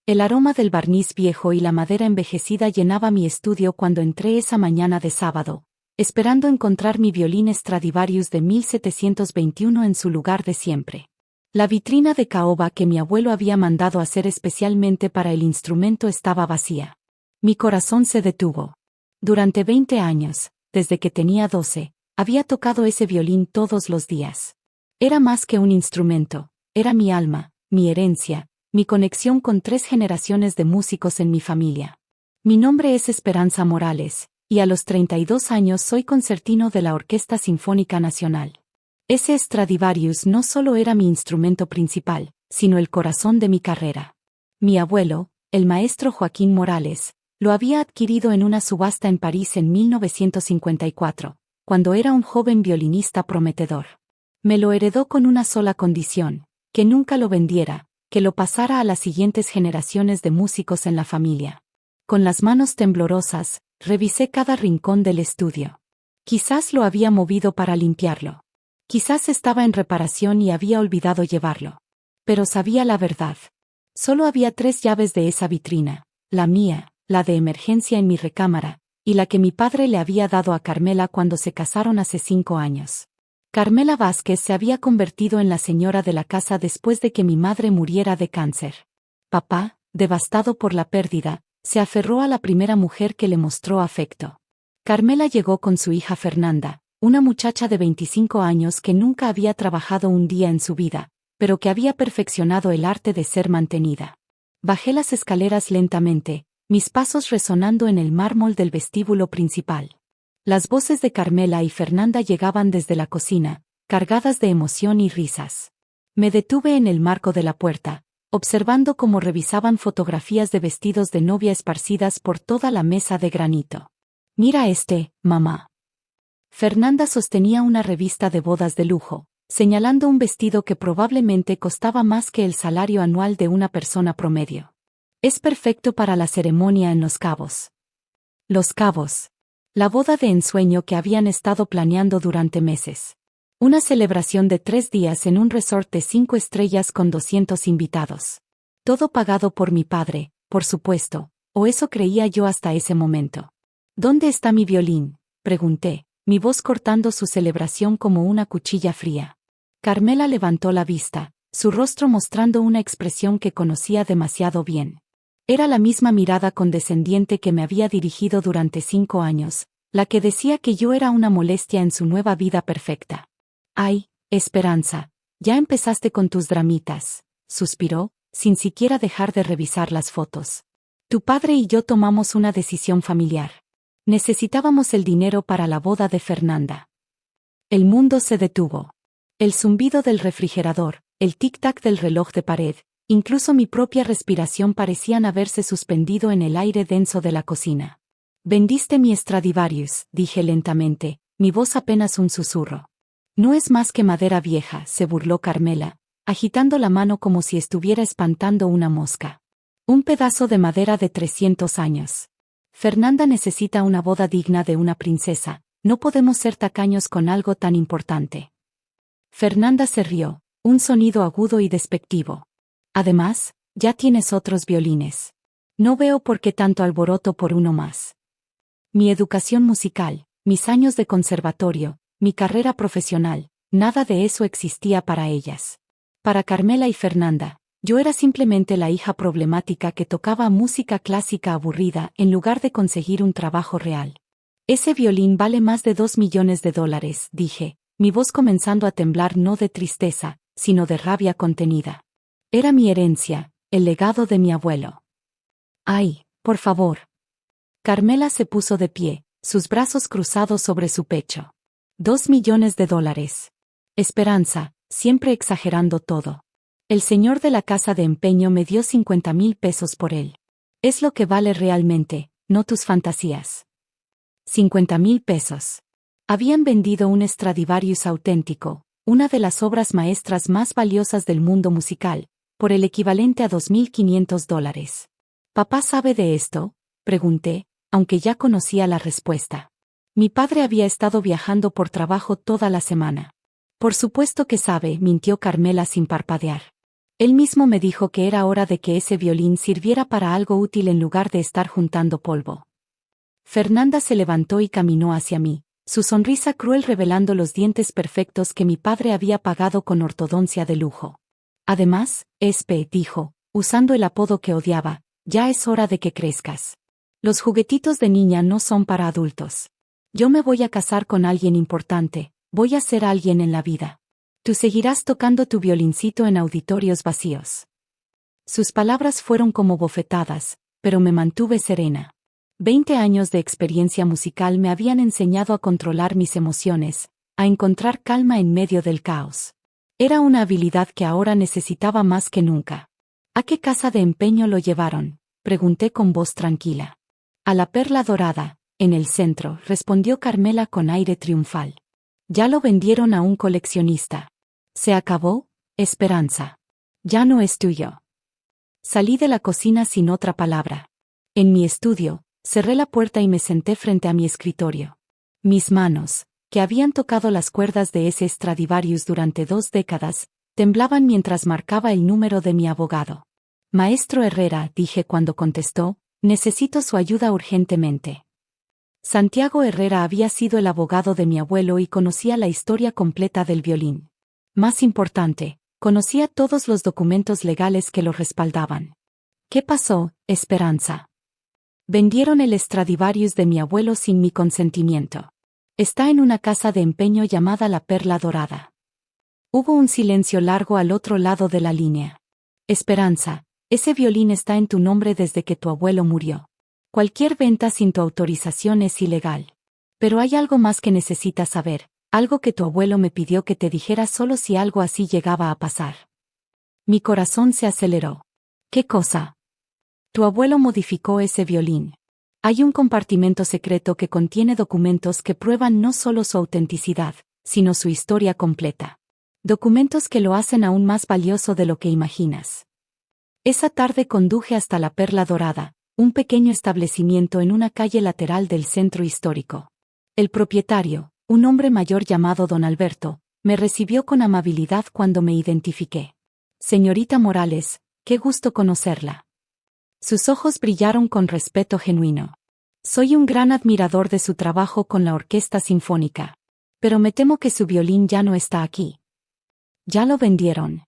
El aroma del barniz viejo y la madera envejecida llenaba mi estudio cuando entré esa mañana de sábado, esperando encontrar mi violín Stradivarius de 1721 en su lugar de siempre. La vitrina de caoba que mi abuelo había mandado hacer especialmente para el instrumento estaba vacía. Mi corazón se detuvo. Durante 20 años, desde que tenía 12, había tocado ese violín todos los días. Era más que un instrumento, era mi alma, mi herencia, mi conexión con 3 generaciones de músicos en mi familia. Mi nombre es Esperanza Morales, y a los 32 años soy concertino de la Orquesta Sinfónica Nacional. Ese Stradivarius no solo era mi instrumento principal, sino el corazón de mi carrera. Mi abuelo, el maestro Joaquín Morales, lo había adquirido en una subasta en París en 1954, cuando era un joven violinista prometedor. Me lo heredó con una sola condición, que nunca lo vendiera, que lo pasara a las siguientes generaciones de músicos en la familia. Con las manos temblorosas, revisé cada rincón del estudio. Quizás lo había movido para limpiarlo. Quizás estaba en reparación y había olvidado llevarlo. Pero sabía la verdad. Solo había 3 llaves de esa vitrina, la mía, la de emergencia en mi recámara, y la que mi padre le había dado a Carmela cuando se casaron hace 5 años. Carmela Vázquez se había convertido en la señora de la casa después de que mi madre muriera de cáncer. Papá, devastado por la pérdida, se aferró a la primera mujer que le mostró afecto. Carmela llegó con su hija Fernanda, una muchacha de 25 años que nunca había trabajado un día en su vida, pero que había perfeccionado el arte de ser mantenida. Bajé las escaleras lentamente, mis pasos resonando en el mármol del vestíbulo principal. Las voces de Carmela y Fernanda llegaban desde la cocina, cargadas de emoción y risas. Me detuve en el marco de la puerta, observando cómo revisaban fotografías de vestidos de novia esparcidas por toda la mesa de granito. «Mira mamá». Fernanda sostenía una revista de bodas de lujo, señalando un vestido que probablemente costaba más que el salario anual de una persona promedio. «Es perfecto para la ceremonia en Los Cabos». Los Cabos. La boda de ensueño que habían estado planeando durante meses. Una celebración de 3 días en un resort de 5 estrellas con 200 invitados. Todo pagado por mi padre, por supuesto, o eso creía yo hasta ese momento. «¿Dónde está mi violín?», pregunté, mi voz cortando su celebración como una cuchilla fría. Carmela levantó la vista, su rostro mostrando una expresión que conocía demasiado bien. Era la misma mirada condescendiente que me había dirigido durante 5 años, la que decía que yo era una molestia en su nueva vida perfecta. «Ay, Esperanza, ya empezaste con tus dramitas», suspiró, sin siquiera dejar de revisar las fotos. «Tu padre y yo tomamos una decisión familiar. Necesitábamos el dinero para la boda de Fernanda». El mundo se detuvo. El zumbido del refrigerador, el tic-tac del reloj de pared, incluso mi propia respiración parecían haberse suspendido en el aire denso de la cocina. «Vendiste mi Stradivarius», dije lentamente, mi voz apenas un susurro. «No es más que madera vieja», se burló Carmela, agitando la mano como si estuviera espantando una mosca. «Un pedazo de madera de 300 años. Fernanda necesita una boda digna de una princesa, no podemos ser tacaños con algo tan importante». Fernanda se rió, un sonido agudo y despectivo. «Además, ya tienes otros violines. No veo por qué tanto alboroto por uno más». Mi educación musical, mis años de conservatorio, mi carrera profesional, nada de eso existía para ellas. Para Carmela y Fernanda, yo era simplemente la hija problemática que tocaba música clásica aburrida en lugar de conseguir un trabajo real. «Ese violín vale más de $2 millones», dije, mi voz comenzando a temblar no de tristeza, sino de rabia contenida. Era mi herencia, el legado de mi abuelo. «Ay, por favor». Carmela se puso de pie, sus brazos cruzados sobre su pecho. $2 millones. Esperanza, siempre exagerando todo. El señor de la casa de empeño me dio 50,000 pesos por él. Es lo que vale realmente, no tus fantasías. 50,000 pesos. Habían vendido un Stradivarius auténtico, una de las obras maestras más valiosas del mundo musical, por el equivalente a $2,500. «¿Papá sabe de esto?», pregunté, aunque ya conocía la respuesta. Mi padre había estado viajando por trabajo toda la semana. «Por supuesto que sabe», mintió Carmela sin parpadear. Él mismo me dijo que era hora de que ese violín sirviera para algo útil en lugar de estar juntando polvo. Fernanda se levantó y caminó hacia mí, su sonrisa cruel revelando los dientes perfectos que mi padre había pagado con ortodoncia de lujo. Además, Espe, dijo, usando el apodo que odiaba, ya es hora de que crezcas. Los juguetitos de niña no son para adultos. Yo me voy a casar con alguien importante, voy a ser alguien en la vida. Tú seguirás tocando tu violincito en auditorios vacíos. Sus palabras fueron como bofetadas, pero me mantuve serena. 20 años de experiencia musical me habían enseñado a controlar mis emociones, a encontrar calma en medio del caos. Era una habilidad que ahora necesitaba más que nunca. ¿A qué casa de empeño lo llevaron?, pregunté con voz tranquila. A la Perla Dorada, en el centro, respondió Carmela con aire triunfal. Ya lo vendieron a un coleccionista. Se acabó, Esperanza. Ya no es tuyo. Salí de la cocina sin otra palabra. En mi estudio, cerré la puerta y me senté frente a mi escritorio. Mis manos, que habían tocado las cuerdas de ese Stradivarius durante 2 décadas, temblaban mientras marcaba el número de mi abogado. Maestro Herrera, dije cuando contestó, necesito su ayuda urgentemente. Santiago Herrera había sido el abogado de mi abuelo y conocía la historia completa del violín. Más importante, conocía todos los documentos legales que lo respaldaban. ¿Qué pasó, Esperanza? Vendieron el Stradivarius de mi abuelo sin mi consentimiento. Está en una casa de empeño llamada La Perla Dorada. Hubo un silencio largo al otro lado de la línea. Esperanza, ese violín está en tu nombre desde que tu abuelo murió. Cualquier venta sin tu autorización es ilegal. Pero hay algo más que necesitas saber, algo que tu abuelo me pidió que te dijera solo si algo así llegaba a pasar. Mi corazón se aceleró. ¿Qué cosa? Tu abuelo modificó ese violín. Hay un compartimento secreto que contiene documentos que prueban no solo su autenticidad, sino su historia completa. Documentos que lo hacen aún más valioso de lo que imaginas. Esa tarde conduje hasta la Perla Dorada, un pequeño establecimiento en una calle lateral del centro histórico. El propietario, un hombre mayor llamado don Alberto, me recibió con amabilidad cuando me identifiqué. Señorita Morales, qué gusto conocerla. Sus ojos brillaron con respeto genuino. Soy un gran admirador de su trabajo con la Orquesta Sinfónica. Pero me temo que su violín ya no está aquí. Ya lo vendieron.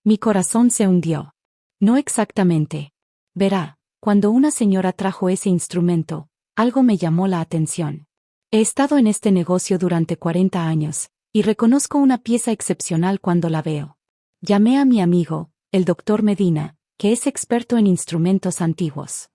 Mi corazón se hundió. No exactamente. Verá, cuando una señora trajo ese instrumento, algo me llamó la atención. He estado en este negocio durante 40 años, y reconozco una pieza excepcional cuando la veo. Llamé a mi amigo, el doctor Medina, que es experto en instrumentos antiguos.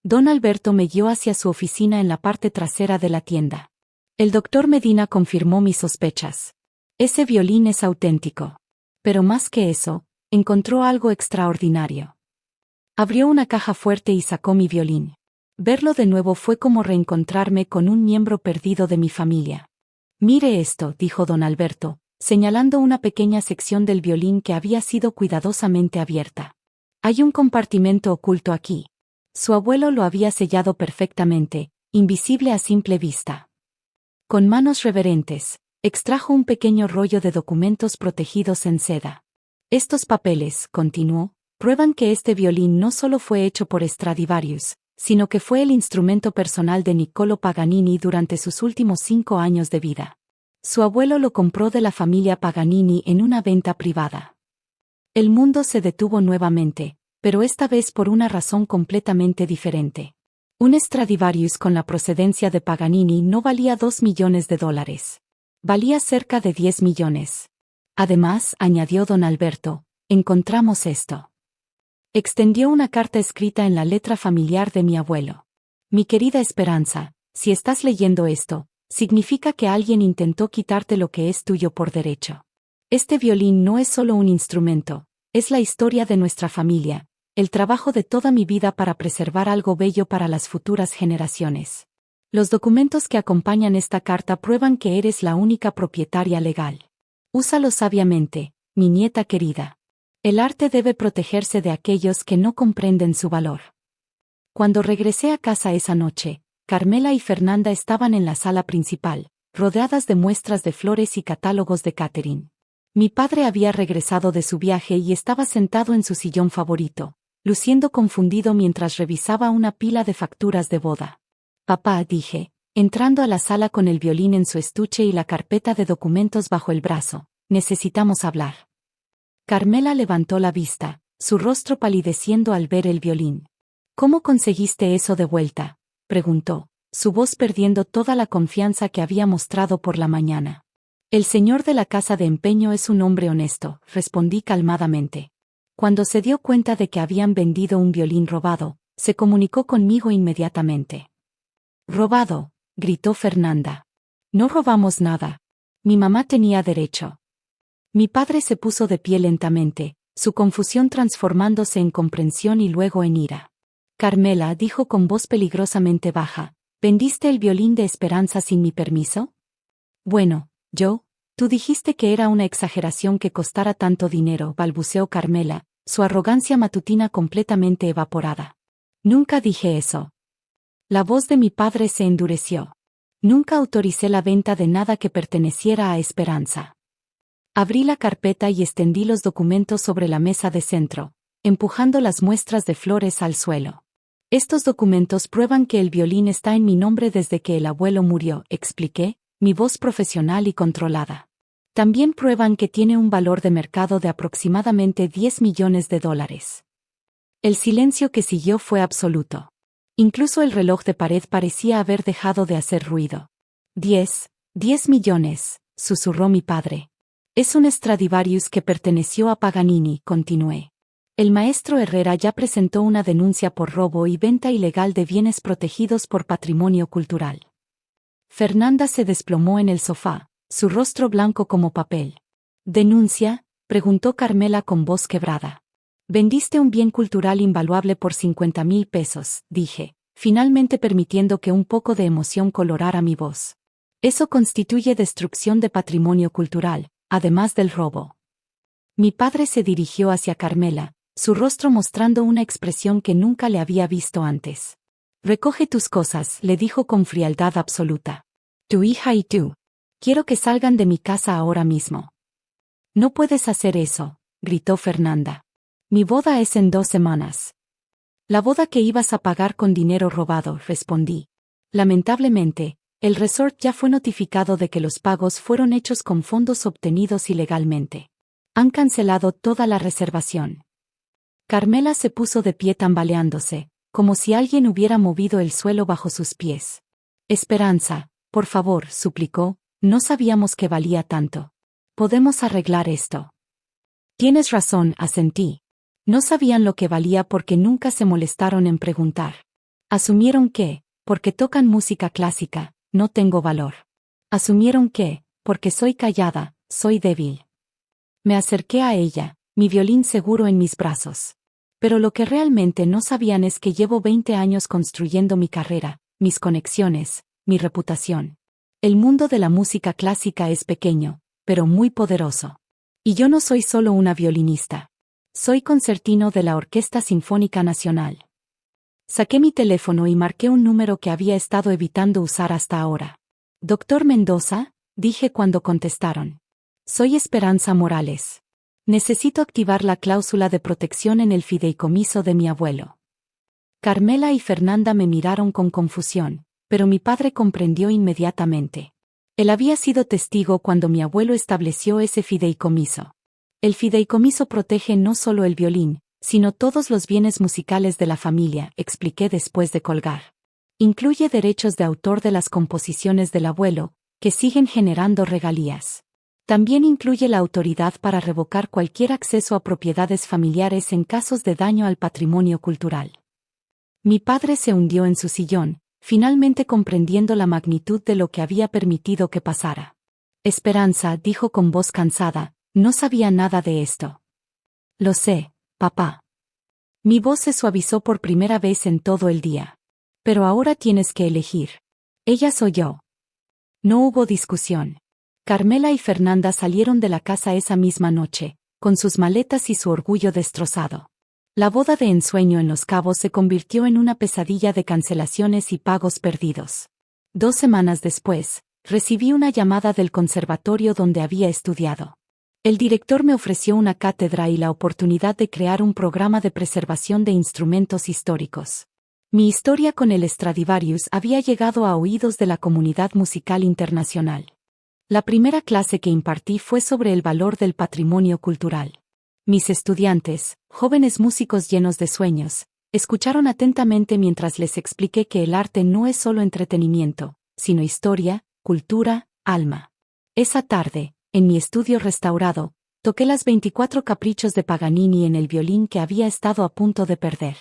Don Alberto me guió hacia su oficina en la parte trasera de la tienda. El doctor Medina confirmó mis sospechas. Ese violín es auténtico. Pero más que eso, encontró algo extraordinario. Abrió una caja fuerte y sacó mi violín. Verlo de nuevo fue como reencontrarme con un miembro perdido de mi familia. Mire esto, dijo don Alberto, señalando una pequeña sección del violín que había sido cuidadosamente abierta. Hay un compartimento oculto aquí. Su abuelo lo había sellado perfectamente, invisible a simple vista. Con manos reverentes, extrajo un pequeño rollo de documentos protegidos en seda. Estos papeles, continuó, prueban que este violín no solo fue hecho por Stradivarius, sino que fue el instrumento personal de Niccolò Paganini durante sus últimos 5 años de vida. Su abuelo lo compró de la familia Paganini en una venta privada. El mundo se detuvo nuevamente, pero esta vez por una razón completamente diferente. Un Stradivarius con la procedencia de Paganini no valía $2 millones. Valía cerca de 10 millones. Además, añadió don Alberto, encontramos esto. Extendió una carta escrita en la letra familiar de mi abuelo. Mi querida Esperanza, si estás leyendo esto, significa que alguien intentó quitarte lo que es tuyo por derecho. Este violín no es solo un instrumento, es la historia de nuestra familia, el trabajo de toda mi vida para preservar algo bello para las futuras generaciones. Los documentos que acompañan esta carta prueban que eres la única propietaria legal. Úsalo sabiamente, mi nieta querida. El arte debe protegerse de aquellos que no comprenden su valor. Cuando regresé a casa esa noche, Carmela y Fernanda estaban en la sala principal, rodeadas de muestras de flores y catálogos de catering. Mi padre había regresado de su viaje y estaba sentado en su sillón favorito, luciendo confundido mientras revisaba una pila de facturas de boda. Papá, dije, entrando a la sala con el violín en su estuche y la carpeta de documentos bajo el brazo, necesitamos hablar. Carmela levantó la vista, su rostro palideciendo al ver el violín. ¿Cómo conseguiste eso de vuelta?, preguntó, su voz perdiendo toda la confianza que había mostrado por la mañana. El señor de la casa de empeño es un hombre honesto, respondí calmadamente. Cuando se dio cuenta de que habían vendido un violín robado, se comunicó conmigo inmediatamente. «¿Robado?», gritó Fernanda. «No robamos nada. Mi mamá tenía derecho». Mi padre se puso de pie lentamente, su confusión transformándose en comprensión y luego en ira. «Carmela», dijo con voz peligrosamente baja, «¿vendiste el violín de Esperanza sin mi permiso?» «Bueno, tú dijiste que era una exageración que costara tanto dinero», balbuceó Carmela, su arrogancia matutina completamente evaporada. «Nunca dije eso». La voz de mi padre se endureció. «Nunca autoricé la venta de nada que perteneciera a Esperanza». Abrí la carpeta y extendí los documentos sobre la mesa de centro, empujando las muestras de flores al suelo. «Estos documentos prueban que el violín está en mi nombre desde que el abuelo murió», expliqué, mi voz profesional y controlada. «También prueban que tiene un valor de mercado de aproximadamente $10 millones. El silencio que siguió fue absoluto. Incluso el reloj de pared parecía haber dejado de hacer ruido. «10 millones», susurró mi padre. «Es un Stradivarius que perteneció a Paganini», continué. «El maestro Herrera ya presentó una denuncia por robo y venta ilegal de bienes protegidos por patrimonio cultural». Fernanda se desplomó en el sofá, su rostro blanco como papel. «¿Denuncia?», preguntó Carmela con voz quebrada. «Vendiste un bien cultural invaluable por 50,000 pesos», dije, finalmente permitiendo que un poco de emoción colorara mi voz. «Eso constituye destrucción de patrimonio cultural, además del robo». Mi padre se dirigió hacia Carmela, su rostro mostrando una expresión que nunca le había visto antes. «Recoge tus cosas», le dijo con frialdad absoluta. «Tu hija y tú. Quiero que salgan de mi casa ahora mismo». «No puedes hacer eso», gritó Fernanda. «Mi boda es en 2 semanas». «La boda que ibas a pagar con dinero robado», respondí. Lamentablemente, el resort ya fue notificado de que los pagos fueron hechos con fondos obtenidos ilegalmente. Han cancelado toda la reservación. Carmela se puso de pie tambaleándose, como si alguien hubiera movido el suelo bajo sus pies. «Esperanza, por favor», suplicó, «no sabíamos que valía tanto. Podemos arreglar esto». «Tienes razón», asentí. No sabían lo que valía porque nunca se molestaron en preguntar. Asumieron que, porque tocan música clásica, no tengo valor. Asumieron que, porque soy callada, soy débil. Me acerqué a ella, mi violín seguro en mis brazos. Pero lo que realmente no sabían es que llevo 20 años construyendo mi carrera, mis conexiones, mi reputación. El mundo de la música clásica es pequeño, pero muy poderoso. Y yo no soy solo una violinista. Soy concertino de la Orquesta Sinfónica Nacional. Saqué mi teléfono y marqué un número que había estado evitando usar hasta ahora. «Doctor Mendoza», dije cuando contestaron. «Soy Esperanza Morales. Necesito activar la cláusula de protección en el fideicomiso de mi abuelo». Carmela y Fernanda me miraron con confusión, pero mi padre comprendió inmediatamente. Él había sido testigo cuando mi abuelo estableció ese fideicomiso. El fideicomiso protege no solo el violín, sino todos los bienes musicales de la familia, expliqué después de colgar. Incluye derechos de autor de las composiciones del abuelo, que siguen generando regalías. También incluye la autoridad para revocar cualquier acceso a propiedades familiares en casos de daño al patrimonio cultural. Mi padre se hundió en su sillón, finalmente comprendiendo la magnitud de lo que había permitido que pasara. «Esperanza», dijo con voz cansada, «no sabía nada de esto». «Lo sé, papá». Mi voz se suavizó por primera vez en todo el día. «Pero ahora tienes que elegir. Ella soy yo». No hubo discusión. Carmela y Fernanda salieron de la casa esa misma noche, con sus maletas y su orgullo destrozado. La boda de ensueño en Los Cabos se convirtió en una pesadilla de cancelaciones y pagos perdidos. 2 semanas después, recibí una llamada del conservatorio donde había estudiado. El director me ofreció una cátedra y la oportunidad de crear un programa de preservación de instrumentos históricos. Mi historia con el Stradivarius había llegado a oídos de la comunidad musical internacional. La primera clase que impartí fue sobre el valor del patrimonio cultural. Mis estudiantes, jóvenes músicos llenos de sueños, escucharon atentamente mientras les expliqué que el arte no es solo entretenimiento, sino historia, cultura, alma. Esa tarde, en mi estudio restaurado, toqué las 24 caprichos de Paganini en el violín que había estado a punto de perder.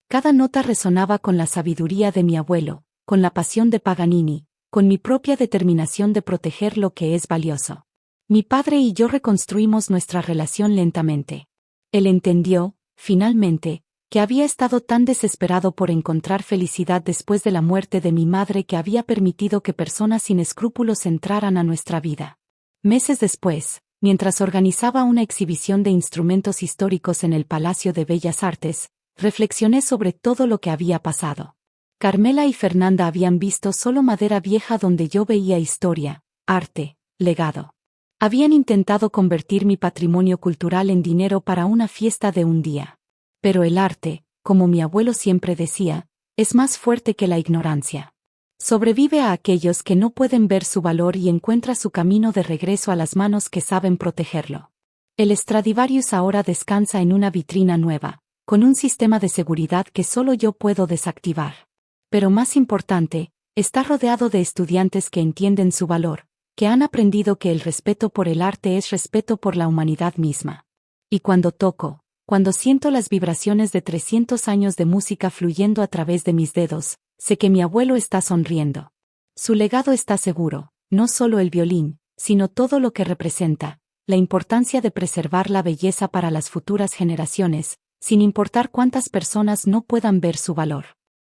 Cada nota resonaba con la sabiduría de mi abuelo, con la pasión de Paganini, con mi propia determinación de proteger lo que es valioso. Mi padre y yo reconstruimos nuestra relación lentamente. Él entendió, finalmente, que había estado tan desesperado por encontrar felicidad después de la muerte de mi madre que había permitido que personas sin escrúpulos entraran a nuestra vida. Meses después, mientras organizaba una exhibición de instrumentos históricos en el Palacio de Bellas Artes, reflexioné sobre todo lo que había pasado. Carmela y Fernanda habían visto solo madera vieja donde yo veía historia, arte, legado. Habían intentado convertir mi patrimonio cultural en dinero para una fiesta de un día. Pero el arte, como mi abuelo siempre decía, es más fuerte que la ignorancia. Sobrevive a aquellos que no pueden ver su valor y encuentra su camino de regreso a las manos que saben protegerlo. El Stradivarius ahora descansa en una vitrina nueva, con un sistema de seguridad que solo yo puedo desactivar. Pero más importante, está rodeado de estudiantes que entienden su valor, que han aprendido que el respeto por el arte es respeto por la humanidad misma. Y cuando siento las vibraciones de 300 años de música fluyendo a través de mis dedos, sé que mi abuelo está sonriendo. Su legado está seguro, no solo el violín, sino todo lo que representa, la importancia de preservar la belleza para las futuras generaciones, sin importar cuántas personas no puedan ver su valor.